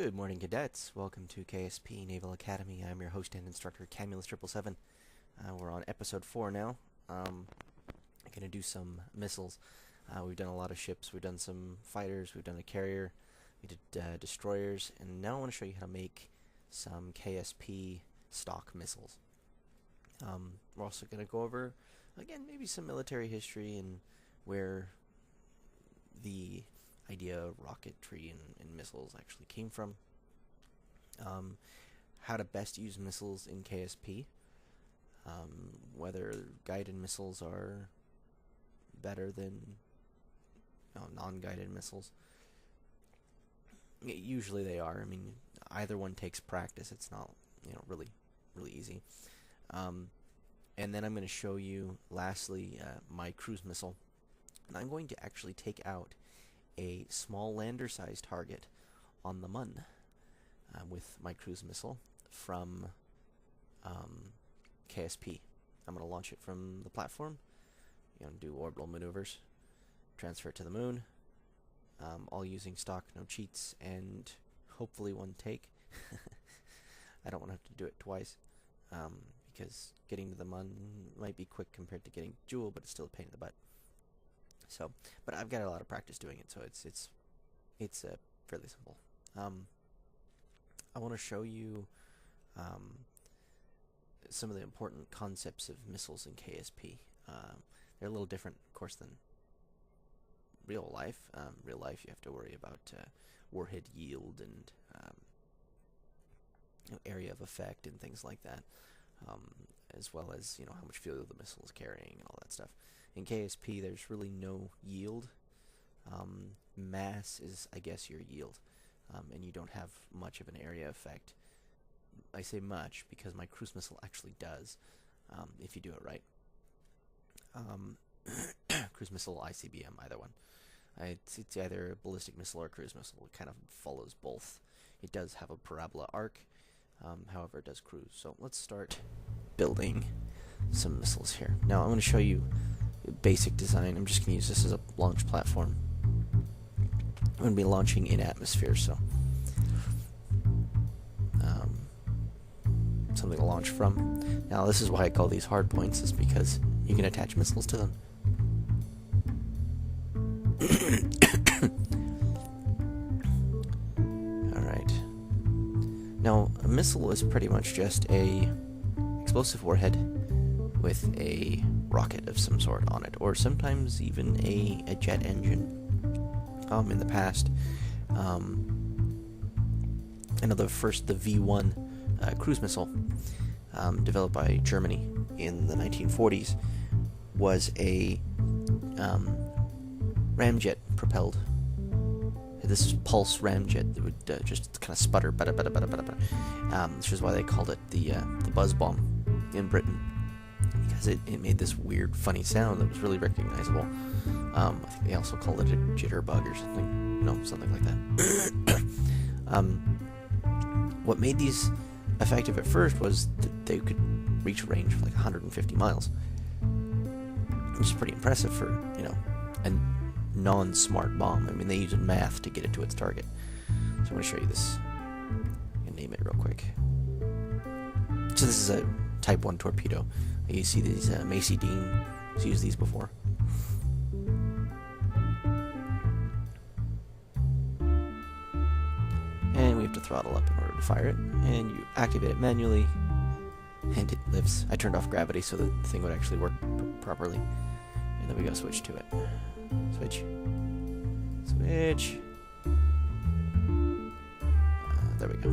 Good morning, cadets. Welcome to KSP Naval Academy. I'm your host and instructor, Camulus777. We're on episode 4 now. I'm going to do some missiles. We've done a lot of ships. We've done some fighters. We've done a carrier. We did destroyers. And now I want to show you how to make some KSP stock missiles. We're also going to go over, again, maybe some military history and where the idea of rocketry and missiles actually came from. How to best use missiles in KSP. Whether guided missiles are better than non-guided missiles. Usually they are. I mean, either one takes practice. It's not, really easy. And then I'm going to show you, lastly, my cruise missile. And I'm going to actually take out a small lander-sized target on the Mun with my cruise missile from KSP. I'm going to launch it from the platform, do orbital maneuvers, transfer it to the moon, all using stock, no cheats, and hopefully one take. I don't want to have to do it twice, because getting to the Mun might be quick compared to getting Jewel, but it's still a pain in the butt. So, but I've got a lot of practice doing it, so it's fairly simple. I want to show you some of the important concepts of missiles in KSP. They're a little different, of course, than real life. Real life, you have to worry about warhead yield and area of effect and things like that, as well as how much fuel the missile is carrying and all that stuff. In KSP, there's really no yield. Mass is, I guess, your yield, and you don't have much of an area effect. I say much because my cruise missile actually does, if you do it right. Cruise missile, ICBM, either one. It's either a ballistic missile or a cruise missile. It kind of follows both. It does have a parabola arc, however, it does cruise. So let's start building some missiles here. Now I'm going to show you basic design. I'm just going to use this as a launch platform. I'm going to be launching in atmosphere, so something to launch from. Now this is why I call these hard points, is because you can attach missiles to them. Alright. Now a missile is pretty much just a explosive warhead with a rocket of some sort on it, or sometimes even a jet engine. In the past, I know the V1 cruise missile, developed by Germany in the 1940s, was a ramjet propelled. This is pulse ramjet that would just kind of sputter, which is why they called it the buzz bomb in Britain, because it made this weird, funny sound that was really recognizable. I think they also called it a jitterbug or something, something like that. What made these effective at first was that they could reach a range of like 150 miles, which is pretty impressive for, a non-smart bomb. I mean, they used math to get it to its target. So I'm going to show you this and name it real quick. So this is a Type 1 torpedo. You see these, Macy Dean has used these before. And we have to throttle up in order to fire it. And you activate it manually, and it lifts. I turned off gravity so that the thing would actually work properly. And then we go switch to it. Switch. Switch. There we go.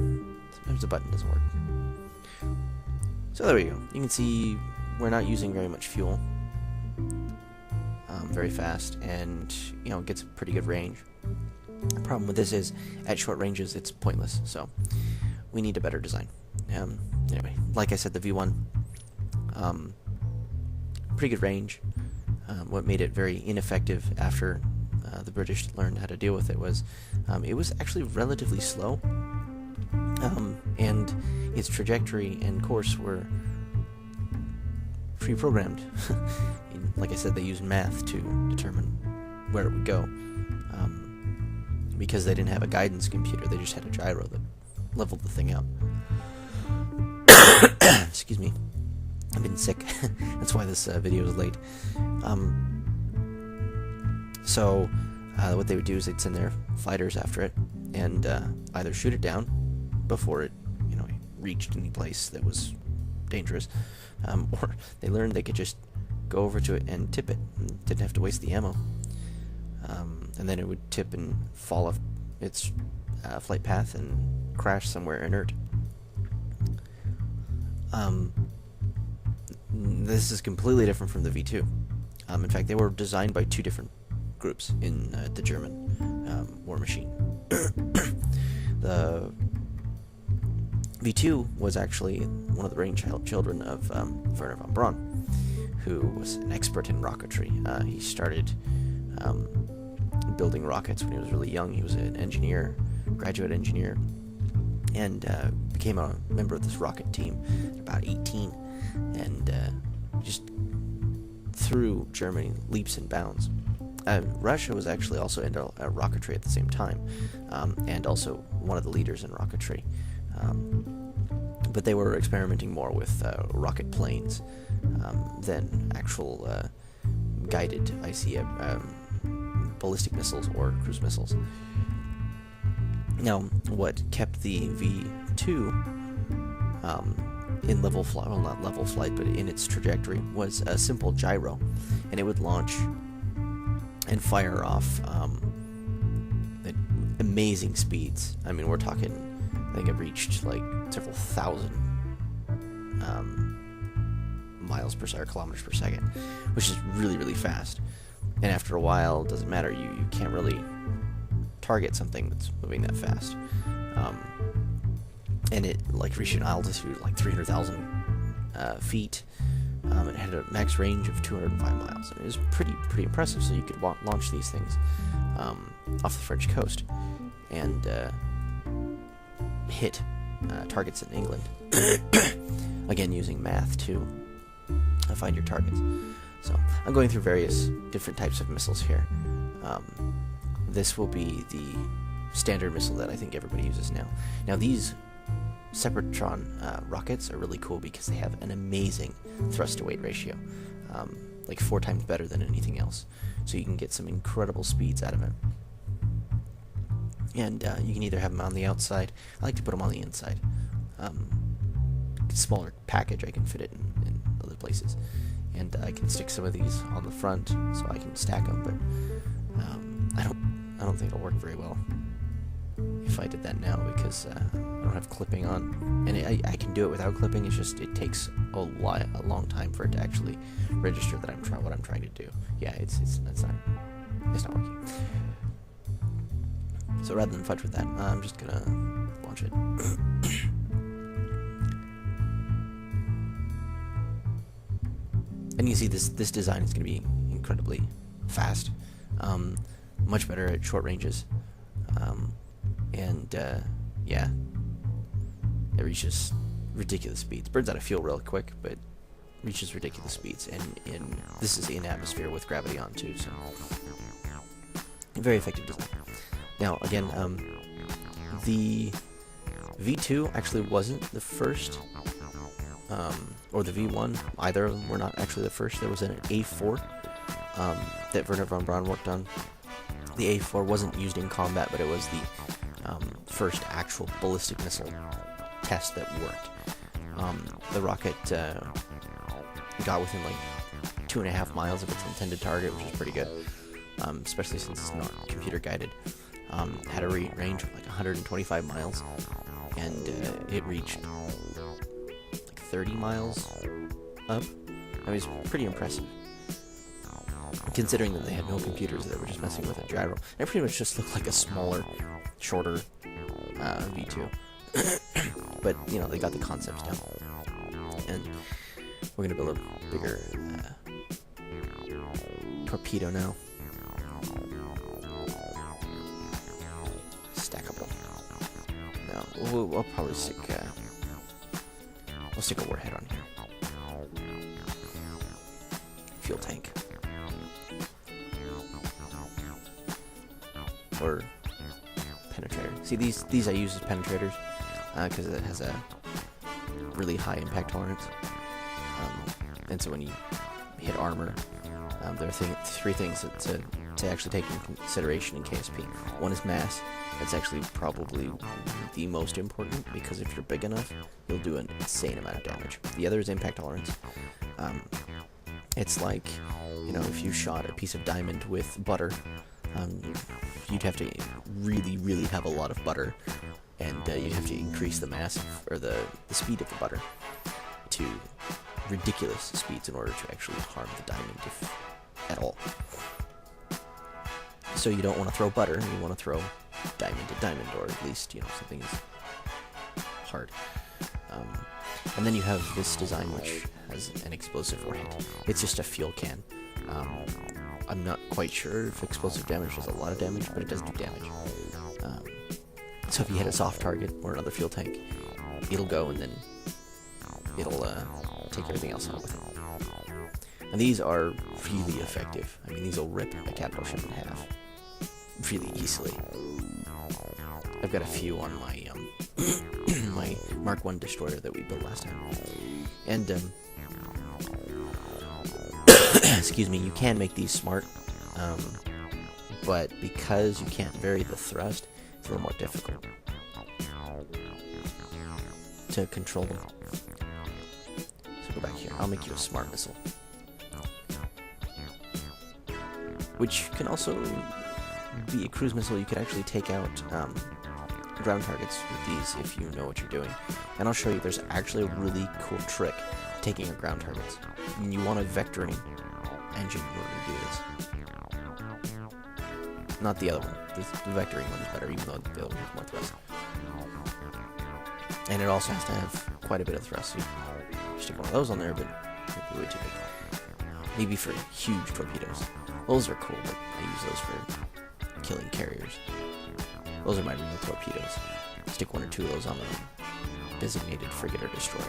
Sometimes the button doesn't work. So there we go. You can see we're not using very much fuel. Very fast, and it gets a pretty good range. The problem with this is, at short ranges, it's pointless, so we need a better design. Anyway, like I said, the V1, pretty good range. What made it very ineffective after the British learned how to deal with it was actually relatively slow, and its trajectory and course were pre-programmed. Like I said, they used math to determine where it would go. because they didn't have a guidance computer. They just had a gyro that leveled the thing out. Excuse me. I've been sick. That's why this video is late. So what they would do is they'd send their fighters after it and either shoot it down before it, reached any place that was dangerous, or they learned they could just go over to it and tip it, and didn't have to waste the ammo. And then it would tip and fall off its flight path and crash somewhere inert. This is completely different from the V2. In fact, they were designed by two different groups in the German war machine. The V2 was actually one of the brainchildren of Wernher von Braun, who was an expert in rocketry. He started building rockets when he was really young. He was an engineer, graduate engineer, and became a member of this rocket team at about 18, and just threw Germany leaps and bounds. Russia was actually also into rocketry at the same time, and also one of the leaders in rocketry. But they were experimenting more with rocket planes than actual guided ballistic missiles or cruise missiles. Now, what kept the V2 in level flight, well, not level flight, but in its trajectory, was a simple gyro, and it would launch and fire off at amazing speeds. I mean, we're talking, I think it reached like several thousand miles per second, kilometers per second, which is really, really fast. And after a while, it doesn't matter, you can't really target something that's moving that fast. And it reached an altitude like 300,000 feet. It had a max range of 205 miles. And it was pretty impressive. So you could launch these things off the French coast and hit targets in England. Again, using math to find your targets. So I'm going through various different types of missiles here. This will be the standard missile that I think everybody uses now. Now these Separaton rockets are really cool because they have an amazing thrust-to-weight ratio, like 4 times better than anything else. So you can get some incredible speeds out of it. And you can either have them on the outside. I like to put them on the inside. Smaller package, I can fit it in other places. And I can stick some of these on the front so I can stack them, but I don't think it'll work very well if I did that now, because I don't have clipping on, and I can do it without clipping. It's just it takes a long time for it to actually register that what I'm trying to do. Yeah, it's not working. So rather than fudge with that, I'm just gonna launch it. And you see this design is gonna be incredibly fast, much better at short ranges. Yeah, it reaches ridiculous speeds. Burns out of fuel real quick, but reaches ridiculous speeds. And this is in atmosphere with gravity on too, so very effective design. Now again, the V2 actually wasn't the first, or the V1 either of them were not actually the first. There was an A4 that Wernher von Braun worked on. The A4 wasn't used in combat, but it was the first actual ballistic missile test that worked. The rocket got within like 2.5 miles of its intended target, which is pretty good, especially since it's not computer guided. Had a range of like 125 miles, and it reached like 30 miles up. I mean, it's pretty impressive, considering that they had no computers, that were just messing with a gyro. It pretty much just looked like a smaller, shorter V2. But, they got the concepts down. And we're going to build a bigger torpedo now. Stackable. Now, we'll probably stick, we'll stick a warhead on here. Fuel tank. Or See, these I use as penetrators because it has a really high impact tolerance. And so when you hit armor, there are three things to actually take into consideration in KSP. One is mass. That's actually probably the most important, because if you're big enough, you'll do an insane amount of damage. The other is impact tolerance. It's like, you know, if you shot a piece of diamond with butter, you'd have to really, really have a lot of butter, and you'd have to increase the mass or the speed of the butter to ridiculous speeds in order to actually harm the diamond, if at all. So you don't want to throw butter, you want to throw diamond to diamond, or at least, you know, something hard. And then you have this design which has an explosive warhead. It's just a fuel can. I'm not quite sure if explosive damage does a lot of damage, but it does do damage. So if you hit a soft target or another fuel tank, it'll go, and then it'll take everything else out with it. And these are really effective. I mean, these will rip a capital ship in half really easily. I've got a few on my my Mark 1 destroyer that we built last time. And excuse me, you can make these smart, but because you can't vary the thrust, it's a little more difficult to control them. So go back here. I'll make you a smart missile, which can also be a cruise missile. You could actually take out ground targets with these if you know what you're doing. And I'll show you, there's actually a really cool trick taking out ground targets. And you want a vectoring engine in order to do this. Not the other one. The vectoring one is better, even though the other one has more thrust. And it also has to have quite a bit of thrust. So you stick one of those on there, but it'd be way too big. Maybe for huge torpedoes. Those are cool, but I use those for killing carriers. Those are my real torpedoes. Stick one or two of those on a designated frigate or destroyer.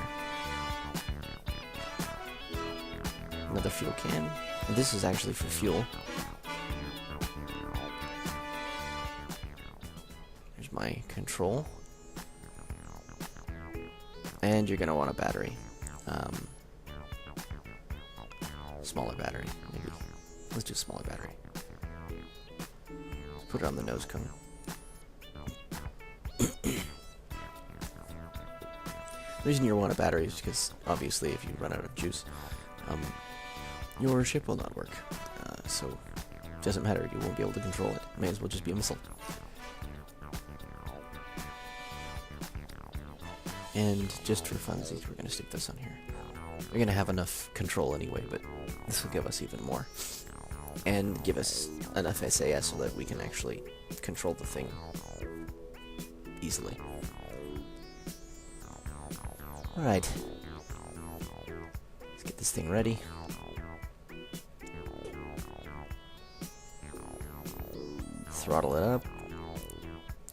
Another fuel can. And this is actually for fuel. Here's my control. And you're going to want a battery. Smaller battery, maybe. Let's do a smaller battery. Let's put it on the nose cone. The reason you want a battery is because, obviously, if you run out of juice, your ship will not work. So, it doesn't matter, you won't be able to control it. May as well just be a missile. And just for funsies, we're going to stick this on here. We're going to have enough control anyway, but this will give us even more. And give us enough SAS so that we can actually control the thing easily. Alright. Let's get this thing ready. Throttle it up.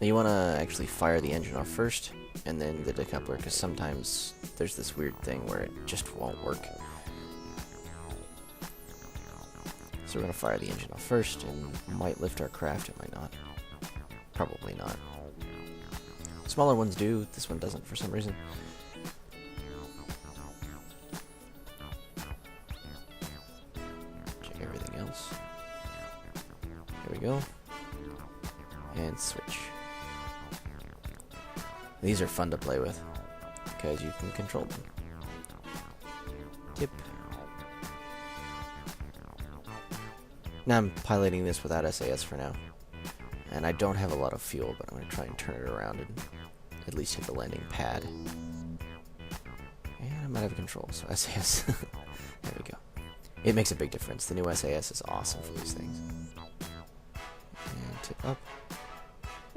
Now you want to actually fire the engine off first, and then the decoupler, because sometimes there's this weird thing where it just won't work. So we're going to fire the engine off first, and it might lift our craft, it might not. Probably not. Smaller ones do, this one doesn't for some reason. Check everything else. Here we go. And switch. These are fun to play with, because you can control them. Tip. Now I'm piloting this without SAS for now. And I don't have a lot of fuel, but I'm going to try and turn it around and at least hit the landing pad. And I might have control, so SAS. There we go. It makes a big difference. The new SAS is awesome for these things. And tip up.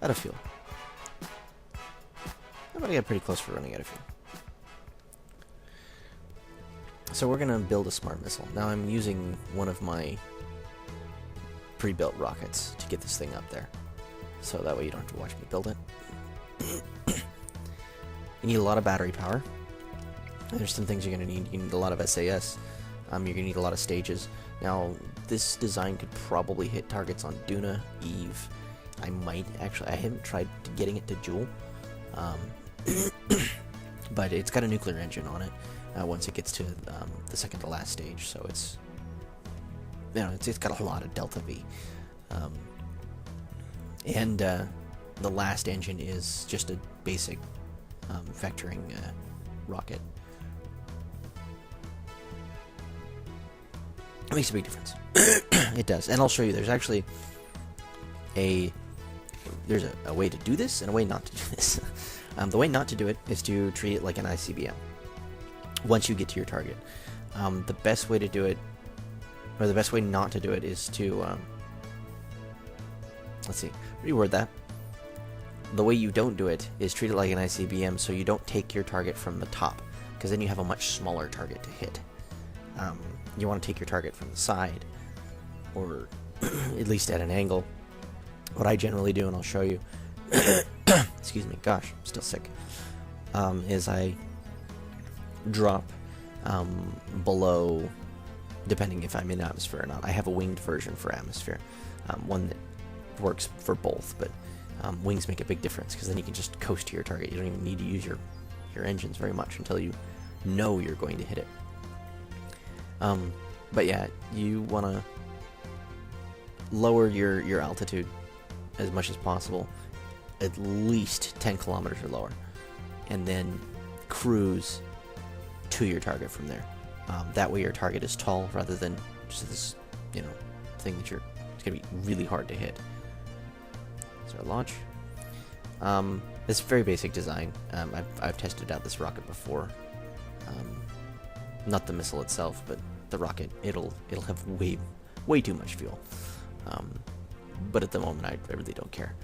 Out of fuel. I'm going to get pretty close for running out of fuel. So we're going to build a smart missile. Now I'm using one of my pre-built rockets to get this thing up there. So that way you don't have to watch me build it. You need a lot of battery power. There's some things you're going to need. You need a lot of SAS. You're going to need a lot of stages. Now, this design could probably hit targets on Duna, Eve, I might actually, I haven't tried getting it to Joule, but it's got a nuclear engine on it once it gets to the second to last stage, so it's, you know, it's got a lot of Delta V. And the last engine is just a basic vectoring rocket. It makes a big difference. It does, and I'll show you. There's actually a way to do this and a way not to do this. The way not to do it is to treat it like an ICBM once you get to your target. The best way to do it, or the best way not to do it, is to let's see, reword that. The way you don't do it is treat it like an ICBM, so you don't take your target from the top, because then you have a much smaller target to hit. You want to take your target from the side, or at least at an angle. What I generally do, and I'll show you, excuse me, gosh, I'm still sick, is I drop below, depending if I'm in atmosphere or not. I have a winged version for atmosphere, one that works for both, but wings make a big difference, because then you can just coast to your target. You don't even need to use your engines very much until you know you're going to hit it. But yeah, you want to lower your altitude as much as possible, at least 10 kilometers or lower, and then cruise to your target from there. That way your target is tall rather than just this, you know, thing that it's going to be really hard to hit. So launch. It's very basic design. I've tested out this rocket before. Not the missile itself, but the rocket. It'll have way too much fuel. But at the moment, I really don't care.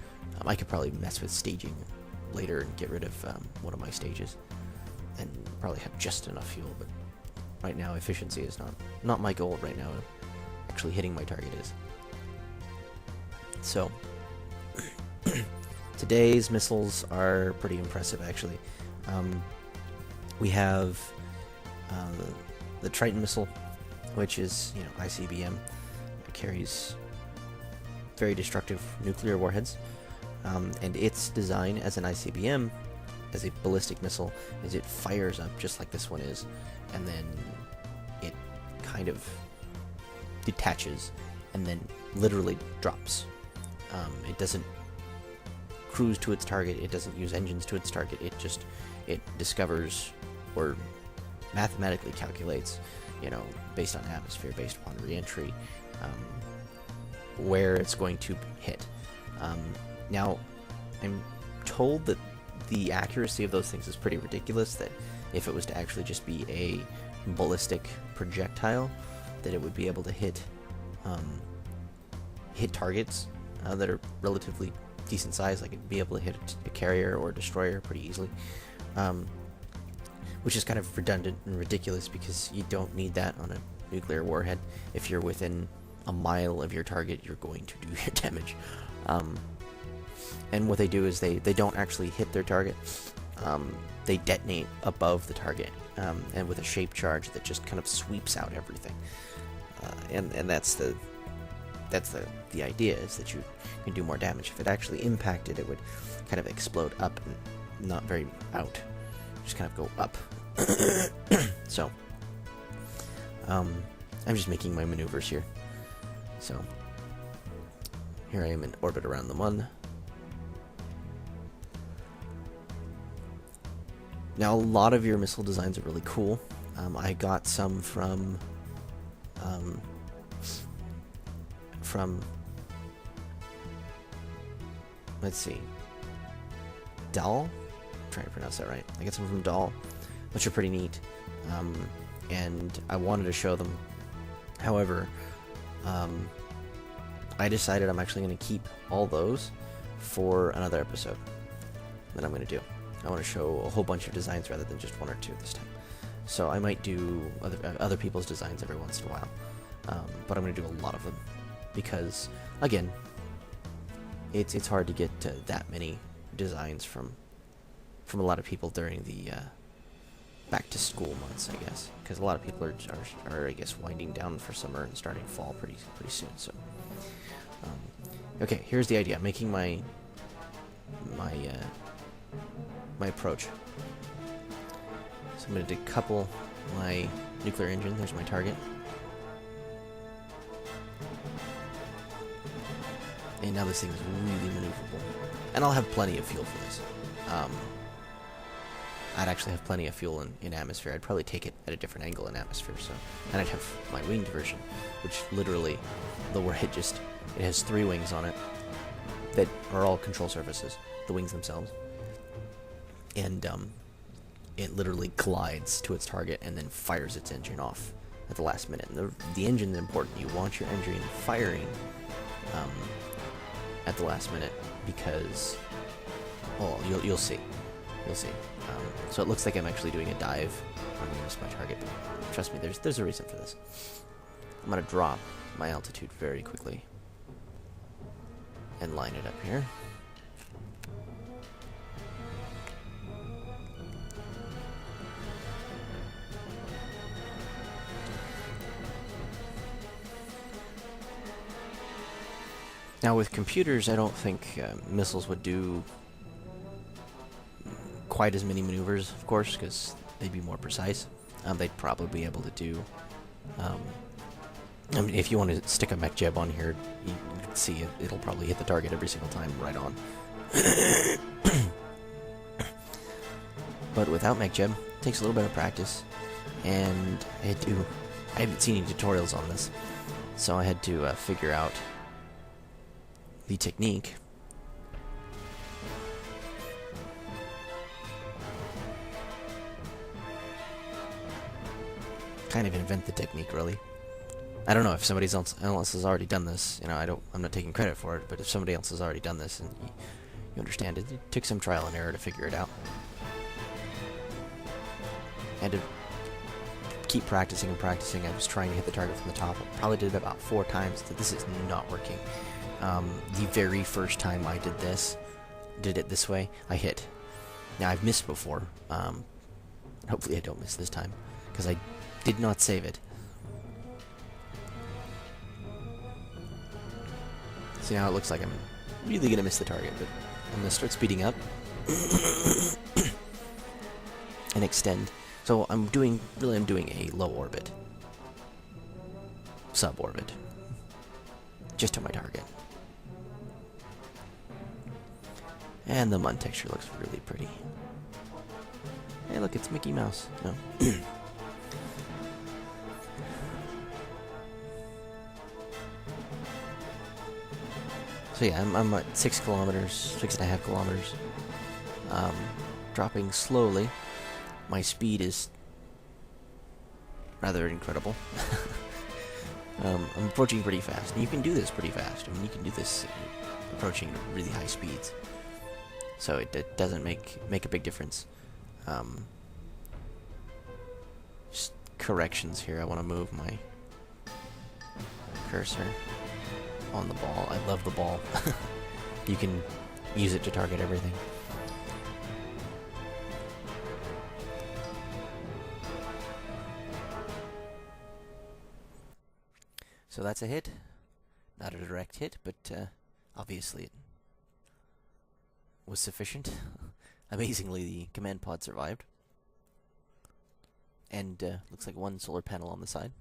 I could probably mess with staging later and get rid of one of my stages, and probably have just enough fuel. But right now, efficiency is not my goal right now. Actually hitting my target is. So today's missiles are pretty impressive, actually. We have the Triton missile, which is, you know, ICBM. It carries very destructive nuclear warheads, and its design as an ICBM, as a ballistic missile, is it fires up just like this one is, and then it kind of detaches and then literally drops. It doesn't cruise to its target, it doesn't use engines to its target, it discovers or mathematically calculates, you know, based on atmosphere, based upon re-entry, where it's going to hit. Now, I'm told that the accuracy of those things is pretty ridiculous, that if it was to actually just be a ballistic projectile, that it would be able to hit targets that are relatively decent size, like it'd be able to hit a carrier or a destroyer pretty easily, which is kind of redundant and ridiculous, because you don't need that on a nuclear warhead. If you're within a mile of your target, you're going to do your damage. And what they do is they don't actually hit their target. They detonate above the target, and with a shape charge that just kind of sweeps out everything. And that's the idea, is that you can do more damage. If it actually impacted, it would kind of explode up and not very out. Just kind of go up. So, I'm just making my maneuvers here. So, here I am in orbit around the Mun. Now, a lot of your missile designs are really cool. I got some from let's see, Dahl. I'm trying to pronounce that right. I got some from Dahl, which are pretty neat, and I wanted to show them. However, I decided I'm actually going to keep all those for another episode that I'm going to do. I want to show a whole bunch of designs rather than just one or two this time. So I might do other people's designs every once in a while, but I'm going to do a lot of them, because, again, it's hard to get that many designs from a lot of people during the back to school months, I guess, because a lot of people are I guess winding down for summer and starting fall pretty soon. So Okay, here's the idea. I'm making my approach. So I'm going to decouple my nuclear engine. There's my target. And now this thing is really maneuverable. And I'll have plenty of fuel for this. I'd actually have plenty of fuel in atmosphere. I'd probably take it at a different angle in atmosphere. So, and I'd have my winged version, which literally, it has 3 wings on it that are all control surfaces, the wings themselves. And it literally glides to its target and then fires its engine off at the last minute. And the engine's important. You want your engine firing at the last minute because, well, you'll see. You'll see. So it looks like I'm actually doing a dive. I'm going to miss my target, but trust me, there's a reason for this. I'm going to drop my altitude very quickly and line it up here. Now with computers, I don't think missiles would do quite as many maneuvers, of course, because they'd be more precise. They'd probably be able to do... I mean, if you want to stick a mech jeb on here, you can see it'll probably hit the target every single time right on. But without mech jeb, it takes a little bit of practice, and I haven't seen any tutorials on this, so I had to figure out the technique. Kind of invent the technique, really. I don't know if somebody else has already done this. You know, I'm not taking credit for it, but if somebody else has already done this and you understand it, it took some trial and error to figure it out. And to keep practicing and practicing, I was trying to hit the target from the top. I probably did it about 4 times. This is not working. The very first time I did it this way, I hit. Now, I've missed before. Hopefully I don't miss this time, because I did not save it. See, now it looks like I'm really going to miss the target, but I'm going to start speeding up and extend. So I'm doing a low orbit, suborbit, just to my target. And the Mun texture looks really pretty. Hey, look, it's Mickey Mouse. No. So yeah, I'm at 6 kilometers, 6.5 kilometers. Dropping slowly. My speed is rather incredible. I'm approaching pretty fast. And you can do this pretty fast. I mean, you can do this approaching at really high speeds. So it doesn't make a big difference. Just corrections here. I want to move my cursor on the ball. I love the ball. You can use it to target everything. So that's a hit. Not a direct hit, but obviously it was sufficient. Amazingly, the command pod survived. And looks like 1 solar panel on the side.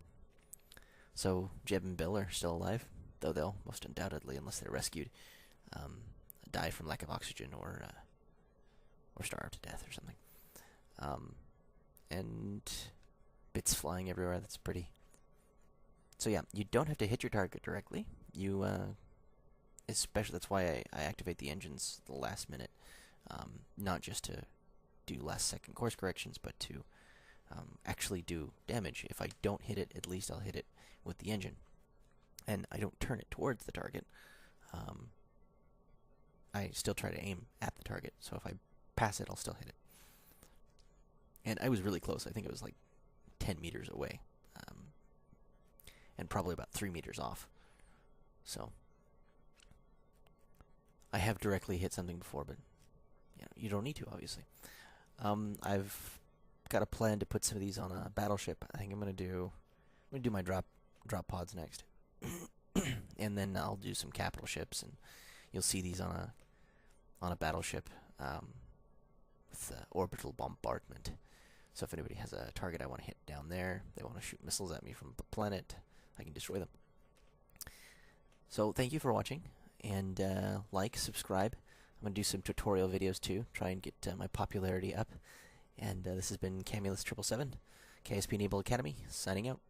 So Jeb and Bill are still alive, though they'll most undoubtedly, unless they're rescued, die from lack of oxygen or starve to death or something. And bits flying everywhere. That's pretty. So yeah, you don't have to hit your target directly. You, especially, that's why I activate the engines the last minute. Not just to do last-second course corrections, but to actually do damage. If I don't hit it, at least I'll hit it with the engine. And I don't turn it towards the target. I still try to aim at the target, so if I pass it, I'll still hit it. And I was really close. I think it was like 10 meters away. And probably about 3 meters off. So I have directly hit something before, but you don't need to, obviously. I've got a plan to put some of these on a battleship. I think I'm gonna do my drop pods next. and then I'll do some capital ships, and you'll see these on a battleship with orbital bombardment. So if anybody has a target I want to hit down there, they want to shoot missiles at me from the planet, I can destroy them. So thank you for watching, and like, subscribe. I'm going to do some tutorial videos too, try and get my popularity up. And this has been Camulus 777, KSP Naval Academy, signing out.